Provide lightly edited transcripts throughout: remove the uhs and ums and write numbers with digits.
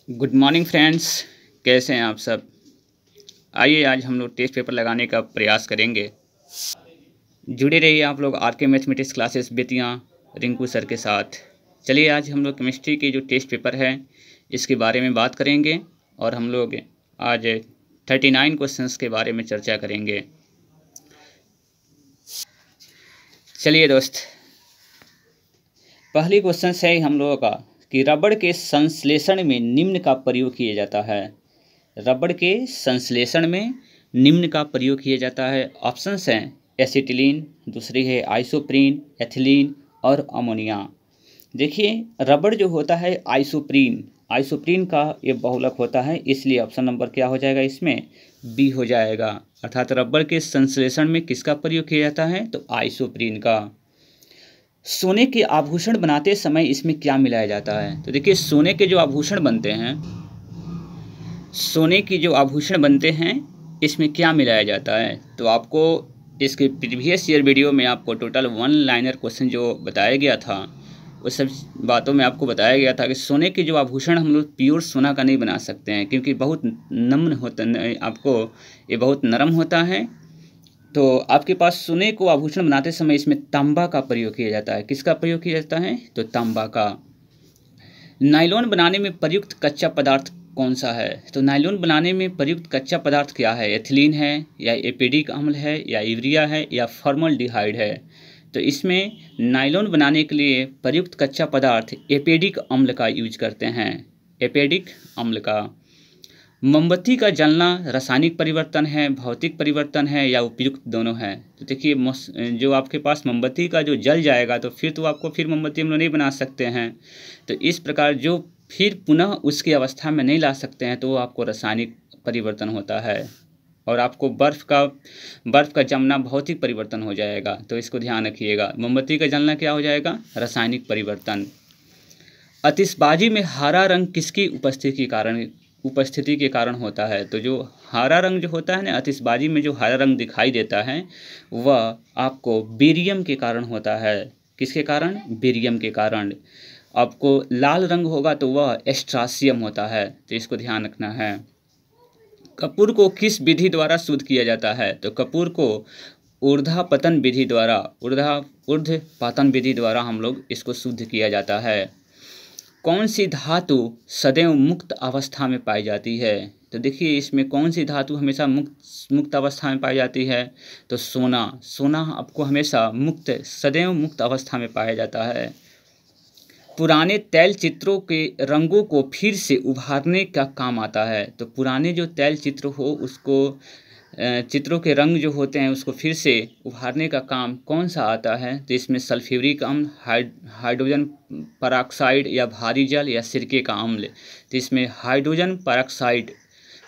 Good morning friends, कैसे हैं आप सब। आइए आज हम लोग टेस्ट पेपर लगाने का प्रयास करेंगे। जुड़े रहिए आप लोग आर के mathematics classes Bettiah Rinku sir के साथ। चलिए आज हम लोग केमिस्ट्री के जो टेस्ट पेपर है इसके बारे में बात करेंगे और हम लोग आज 39 क्वेश्चंस के बारे में चर्चा करेंगे। चलिए दोस्त, पहली क्वेश्चन है हम लोगों का कि रबड़ के संश्लेषण में निम्न का प्रयोग किया जाता है। रबड़ के संश्लेषण में निम्न का प्रयोग किया जाता है। ऑप्शंस हैं एसिटिलीन, दूसरी है आइसोप्रीन, एथिलीन और अमोनिया। देखिए रबड़ जो होता है आइसोप्रीन का ये बहुलक होता है, इसलिए ऑप्शन नंबर क्या हो जाएगा, इसमें बी हो जाएगा। अर्थात रबड़ के संश्लेषण में किसका प्रयोग किया जाता है, तो आइसोप्रीन का। सोने के आभूषण बनाते समय इसमें क्या मिलाया जाता है, तो देखिए सोने के जो आभूषण बनते हैं इसमें क्या मिलाया जाता है, तो आपको इसके प्रीवियस ईयर वीडियो में आपको टोटल 1 लाइनर क्वेश्चन जो बताया गया था उस सब बातों में आपको बताया गया था कि सोने के जो आभूषण हम लोग प्योर सोना का नहीं बना सकते हैं, क्योंकि बहुत नम्र होता, आपको ये बहुत नरम होता है। तो आपके पास सोने को आभूषण बनाते समय इसमें तांबा का प्रयोग किया जाता है। किसका प्रयोग किया जाता है, तो तांबा का। नायलॉन बनाने में प्रयुक्त कच्चा पदार्थ कौन सा है, तो नायलॉन बनाने में प्रयुक्त कच्चा पदार्थ क्या है, एथिलीन है या एपेडिक अम्ल है या यूरिया है या फॉर्मल्डिहाइड है। तो इसमें नायलॉन बनाने के लिए प्रयुक्त कच्चा पदार्थ एपेडिक अम्ल का यूज करते हैं, एपेडिक अम्ल का। मोमबत्ती का जलना रासायनिक परिवर्तन है, भौतिक परिवर्तन है या उपयुक्त दोनों है। तो देखिए जो आपके पास मोमबत्ती का जो जल जाएगा तो फिर तो आपको फिर मोमबत्ती हम लोग नहीं बना सकते हैं। तो इस प्रकार जो फिर पुनः उसकी अवस्था में नहीं ला सकते हैं तो वो आपको रासायनिक परिवर्तन होता है। और आपको बर्फ़ का जमना भौतिक परिवर्तन हो जाएगा, तो इसको ध्यान रखिएगा। मोमबत्ती का जलना क्या हो जाएगा, रासायनिक परिवर्तन। आतिशबाजी में हरा रंग किसकी उपस्थिति के कारण होता है, तो जो हरा रंग जो होता है ना, आतिशबाजी में जो हरा रंग दिखाई देता है वह आपको बेरियम के कारण होता है। किसके कारण, बेरियम के कारण। आपको लाल रंग होगा तो वह एस्ट्रासियम होता है, तो इसको ध्यान रखना है। कपूर को किस विधि द्वारा शुद्ध किया जाता है, तो कपूर को ऊर्ध्वपातन विधि द्वारा हम लोग इसको शुद्ध किया जाता है। कौन सी धातु सदैव मुक्त अवस्था में पाई जाती है, तो देखिए इसमें कौन सी धातु हमेशा मुक्त अवस्था में पाई जाती है, तो सोना आपको हमेशा सदैव मुक्त अवस्था में पाया जाता है। पुराने तैल चित्रों के रंगों को फिर से उभारने का काम आता है, तो पुराने जो तैल चित्र हो उसको चित्रों के रंग जो होते हैं उसको फिर से उभारने का काम कौन सा आता है, तो इसमें सल्फ्यूरिक अम्ल, हाइड्रोजन परऑक्साइड या भारी जल या सिरके का अम्ल। तो इसमें हाइड्रोजन परऑक्साइड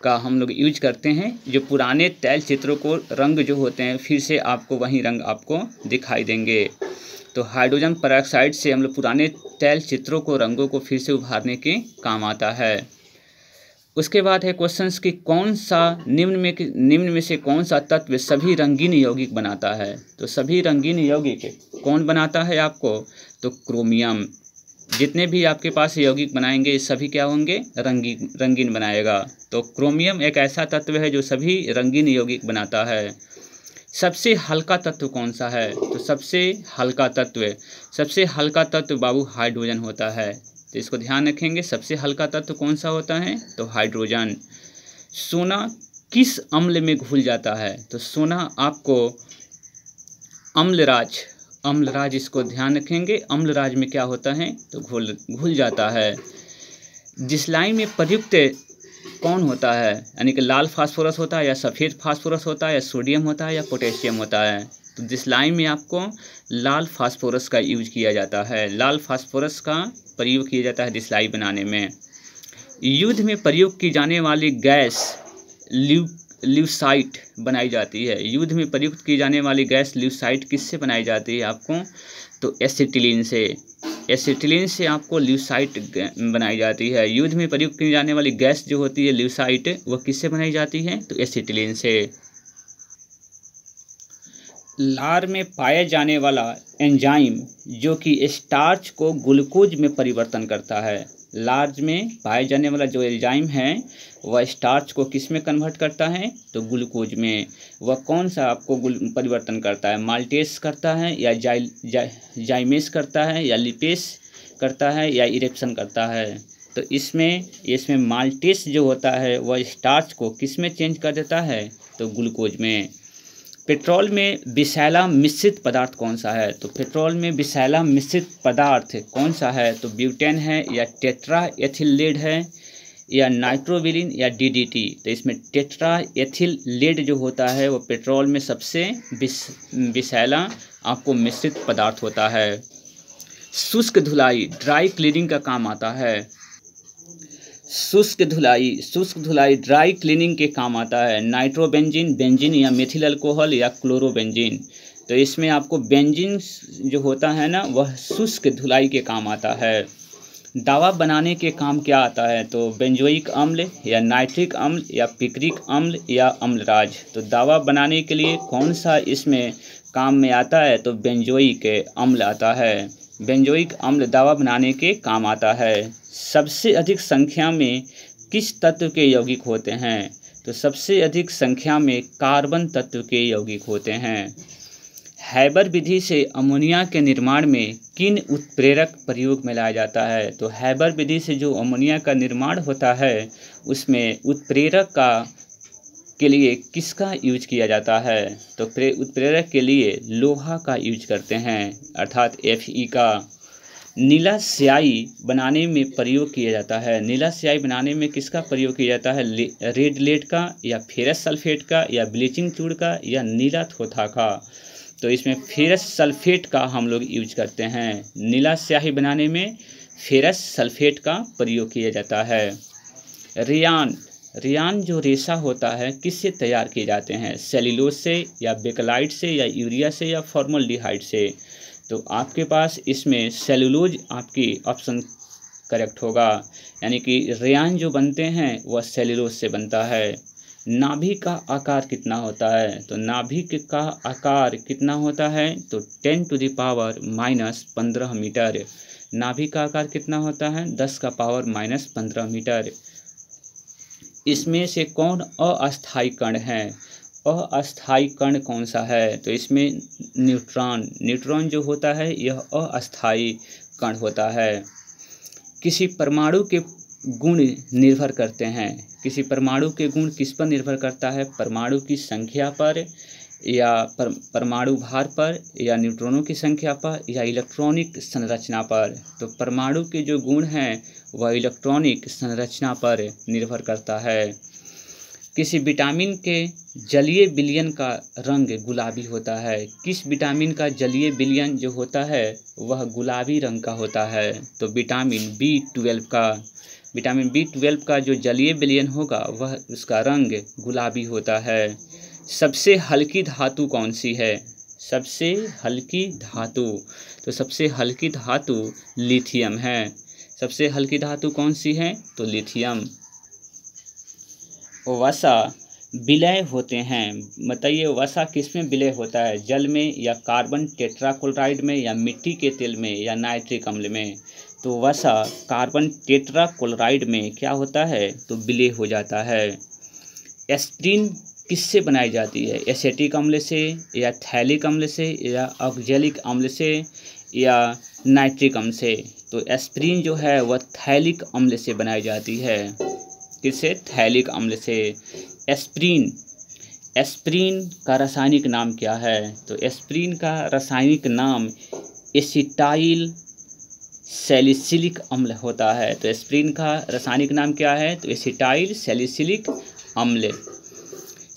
का हम लोग यूज करते हैं। जो पुराने तैल चित्रों को रंग जो होते हैं फिर से आपको वही रंग आपको दिखाई देंगे, तो हाइड्रोजन परऑक्साइड से हम लोग पुराने तैल चित्रों को रंगों को फिर से उभारने के काम आता है। उसके बाद है क्वेश्चंस कि कौन सा निम्न में से कौन सा तत्व सभी रंगीन यौगिक बनाता है, तो सभी रंगीन यौगिक कौन बनाता है आपको, तो क्रोमियम। जितने भी आपके पास यौगिक बनाएंगे सभी क्या होंगे, रंगीन बनाएगा। तो क्रोमियम एक ऐसा तत्व है जो सभी रंगीन यौगिक बनाता है। सबसे हल्का तत्व कौन सा है, तो सबसे हल्का तत्व बाबू हाइड्रोजन होता है, तो इसको ध्यान रखेंगे। सबसे हल्का तत्व कौन सा होता है, तो हाइड्रोजन। सोना किस अम्ल में घुल जाता है, तो सोना आपको अम्लराज इसको ध्यान रखेंगे। अम्लराज में क्या होता है, तो घुल जाता है। जिस्लाइन में प्रयुक्त कौन होता है, यानी कि लाल फास्फोरस होता है या सफ़ेद फास्फोरस होता है या सोडियम होता है या पोटेशियम होता है, तो जिस्लाइन में आपको लाल फास्फोरस का यूज किया जाता है। लाल फास्फोरस का प्रयोग किया जाता है दिस्लाई बनाने में। युद्ध में प्रयोग की जाने वाली गैस ल्यूसाइट बनाई जाती है। युद्ध में प्रयुक्त की जाने वाली गैस ल्यूसाइट किससे बनाई जाती है आपको, तो एसिटिलीन से आपको ल्यूसाइट बनाई जाती है। युद्ध में प्रयुक्त की जाने वाली गैस जो होती है ल्यूसाइट, वह किससे बनाई जाती है, तो एसिटिलीन से। लार में पाया जाने वाला एंजाइम जो कि स्टार्च को ग्लूकोज में परिवर्तन करता है, लार्ज में पाए जाने वाला जो एंजाइम है वह स्टार्च को किस में कन्वर्ट करता है, तो ग्लूकोज में। वह कौन सा आपको परिवर्तन करता है, माल्टेस करता है या जाइमेस करता है या लिपेस करता है या इरेप्शन करता है। तो इसमें माल्टेस जो होता है वह स्टार्च को किस में चेंज कर देता है, तो ग्लूकोज में। पेट्रोल में विषैला मिश्रित पदार्थ कौन सा है, तो पेट्रोल में विषैला मिश्रित पदार्थ कौन सा है, तो ब्यूटेन है या टेट्रा एथिल लेड है या नाइट्रोबिलिन या डीडीटी। तो इसमें टेट्रा एथिल लेड जो होता है वो पेट्रोल में सबसे विषैला आपको मिश्रित पदार्थ होता है। शुष्क धुलाई ड्राई क्लीनिंग का काम आता है। शुष्क धुलाई ड्राई क्लीनिंग के काम आता है। नाइट्रोबेंजीन, बेंजीन या मेथिल अल्कोहल या क्लोरोबेंजीन। तो इसमें आपको बेंजीन जो होता है ना वह शुष्क धुलाई के काम आता है। दवा बनाने के काम क्या आता है, तो बेंजोइक अम्ल या नाइट्रिक अम्ल या पिक्रिक अम्ल या अम्लराज। तो दवा बनाने के लिए कौन सा इसमें काम में आता है, तो बेंजोइक अम्ल आता है। बेंजोइक अम्ल दवा बनाने के काम आता है। सबसे अधिक संख्या में किस तत्व के यौगिक होते हैं, तो सबसे अधिक संख्या में कार्बन तत्व के यौगिक होते हैं। हैबर विधि से अमोनिया के निर्माण में किन उत्प्रेरक प्रयोग में लाया जाता है, तो हैबर विधि से जो अमोनिया का निर्माण होता है उसमें उत्प्रेरक के लिए किसका यूज किया जाता है, तो उत्प्रेरक के लिए लोहा का यूज करते हैं अर्थात Fe का। नीला स्याही बनाने में प्रयोग किया जाता है। नीला स्याही बनाने में किसका प्रयोग किया जाता है, रेड लेड का या फेरस सल्फेट का या ब्लीचिंग चूड़ का या नीला थोथा का। तो इसमें फेरस सल्फेट का हम लोग यूज करते हैं। नीला स्याही बनाने में फेरस सल्फेट का प्रयोग किया जाता है। रेयान जो रेशा होता है किससे तैयार किए जाते हैं, सेल्यूलोज से या बेकलाइट से या यूरिया से या फॉर्मल्डिहाइड से। तो आपके पास इसमें सेल्यूलोज आपकी ऑप्शन करेक्ट होगा, यानी कि रेयान जो बनते हैं वह सेल्यूलोज से बनता है। नाभि का आकार कितना होता है, तो नाभि का आकार कितना होता है, तो 10⁻⁻15 मीटर। नाभि का आकार कितना होता है, 10⁻⁻15 मीटर। इसमें से कौन अस्थायी कण है, अस्थायी कण कौन सा है, तो इसमें न्यूट्रॉन जो होता है यह अस्थायी कण होता है। किसी परमाणु के गुण निर्भर करते हैं, किसी परमाणु के गुण किस पर निर्भर करता है, परमाणु की संख्या पर या परमाणु भार पर या न्यूट्रॉनों की संख्या पर या इलेक्ट्रॉनिक संरचना पर। तो परमाणु के जो गुण हैं वह इलेक्ट्रॉनिक संरचना पर निर्भर करता है। किसी विटामिन के जलीय विलयन का रंग गुलाबी होता है। किस विटामिन का जलीय विलयन जो होता है वह गुलाबी रंग का होता है, तो विटामिन B12 का जो जलीय विलयन होगा वह उसका रंग गुलाबी होता है। सबसे हल्की धातु कौन सी है, सबसे हल्की धातु, तो सबसे हल्की धातु लिथियम है। सबसे हल्की धातु कौन सी है, तो लिथियम। वसा विलय होते हैं, बताइए वसा किस में विलय होता है, जल में या कार्बन टेट्राक्लोराइड में या मिट्टी के तेल में या नाइट्रिक अम्ल में। तो वसा कार्बन टेट्राक्लोराइड में क्या होता है, तो विलय हो जाता है। एस्प्रिन किससे बनाई जाती है, एसेटिक अम्ल से या थैलिक अम्ल से या ऑक्जेलिक अम्ल से या नाइट्रिक अम्ल से। तो एस्प्रिन जो है वह थैलिक अम्ल से बनाई जाती है, किससे, थैलिक अम्ल से। एस्प्रिन का रासायनिक नाम क्या है, तो एस्प्रिन का रासायनिक नाम एसिटाइल सैलिसिलिक अम्ल होता है। तो एस्प्रिन का रासायनिक नाम क्या है, तो एसिटाइल सैलिसिलिक अम्ल।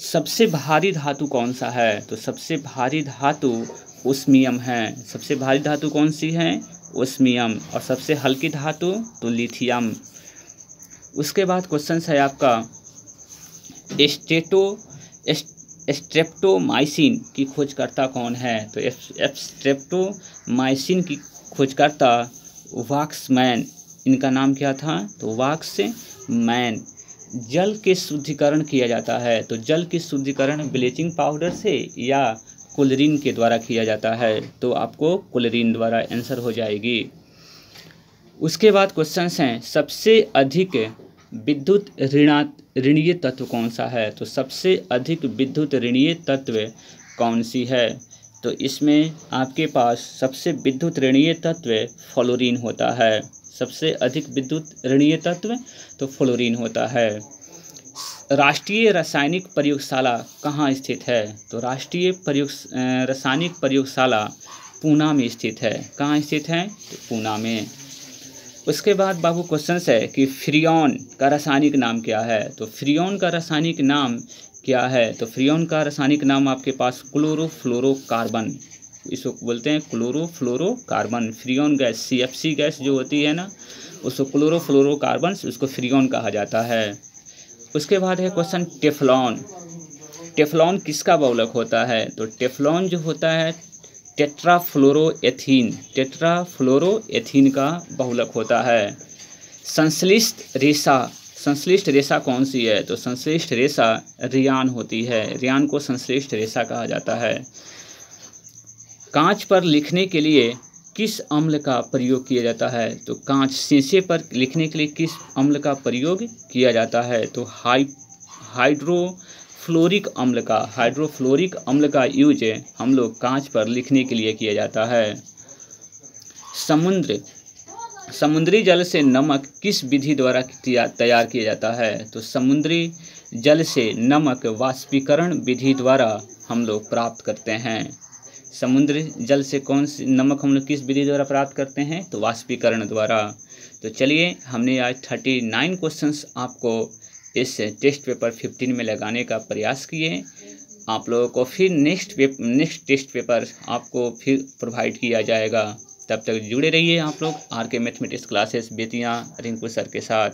सबसे भारी धातु कौन सा है, तो सबसे भारी धातु ओस्मियम है। सबसे भारी धातु कौन सी है, ओस्मियम। और सबसे हल्की धातु तो लिथियम। उसके बाद क्वेश्चन है आपका स्ट्रेप्टोमाइसिन की खोजकर्ता कौन है, तो स्ट्रेप्टोमाइसिन की खोजकर्ता वाक्समैन, इनका नाम क्या था, तो वाक्समैन। जल के शुद्धिकरण किया जाता है, तो जल की शुद्धिकरण ब्लीचिंग पाउडर से या क्लोरीन के द्वारा किया जाता है, तो आपको क्लोरीन द्वारा आंसर हो जाएगी। उसके बाद क्वेश्चंस हैं, सबसे अधिक विद्युत ऋणीय तत्व कौन सा है? तो सबसे अधिक विद्युत ऋणीय तत्व कौन सी है? तो इसमें आपके पास सबसे विद्युत ऋणीय तत्व फ्लोरीन होता है। सबसे अधिक विद्युत ऋणीय तत्व तो फ्लोरीन होता है। राष्ट्रीय रासायनिक प्रयोगशाला कहाँ स्थित है? तो राष्ट्रीय रासायनिक प्रयोगशाला पूना में स्थित है। कहाँ स्थित है? तो पूना में। उसके बाद बाबू क्वेश्चन है कि फ्रियोन का रासायनिक नाम क्या है? तो फ्रियोन का रासायनिक नाम क्या है? तो फ्रियोन का रासायनिक नाम आपके पास क्लोरोफ्लोरोकार्बन, इसको बोलते हैं chlorofluorocarbon. Freon gas, CFC gas जो होती है ना, उसको क्लोरोफ्लोरोकार्बन, उसको फ्रियोन कहा जाता है। उसके बाद है क्वेश्चन टेफ्लॉन। टेफ्लॉन किसका बहुलक होता है? तो टेफ्लॉन जो होता है टेट्राफ्लोरोएथीन का बहुलक होता है। संश्लिष्ट रेशा कौन सी है? तो संश्लिष्ट रेशा रियान होती है। रियान को संश्लिष्ट रेशा कहा जाता है। कांच पर लिखने के लिए किस अम्ल का प्रयोग किया जाता है? तो कांच शीशे पर लिखने के लिए किस अम्ल का प्रयोग किया जाता है? तो हाइड्रोफ्लोरिक अम्ल का यूज हम लोग कांच पर लिखने के लिए किया जाता है। समुद्री जल से नमक किस विधि द्वारा तैयार किया जाता है? तो समुद्री जल से नमक वाष्पीकरण विधि द्वारा हम लोग प्राप्त करते हैं। समुद्री जल से कौन सी नमक हम लोग किस विधि द्वारा प्राप्त करते हैं? तो वाष्पीकरण द्वारा। तो चलिए, हमने आज 39 क्वेश्चंस आपको इस टेस्ट पेपर 15 में लगाने का प्रयास किए। आप लोगों को फिर नेक्स्ट टेस्ट पेपर आपको फिर प्रोवाइड किया जाएगा। तब तक जुड़े रहिए आप लोग RK mathematics classes Bettiah Rinku sir के साथ।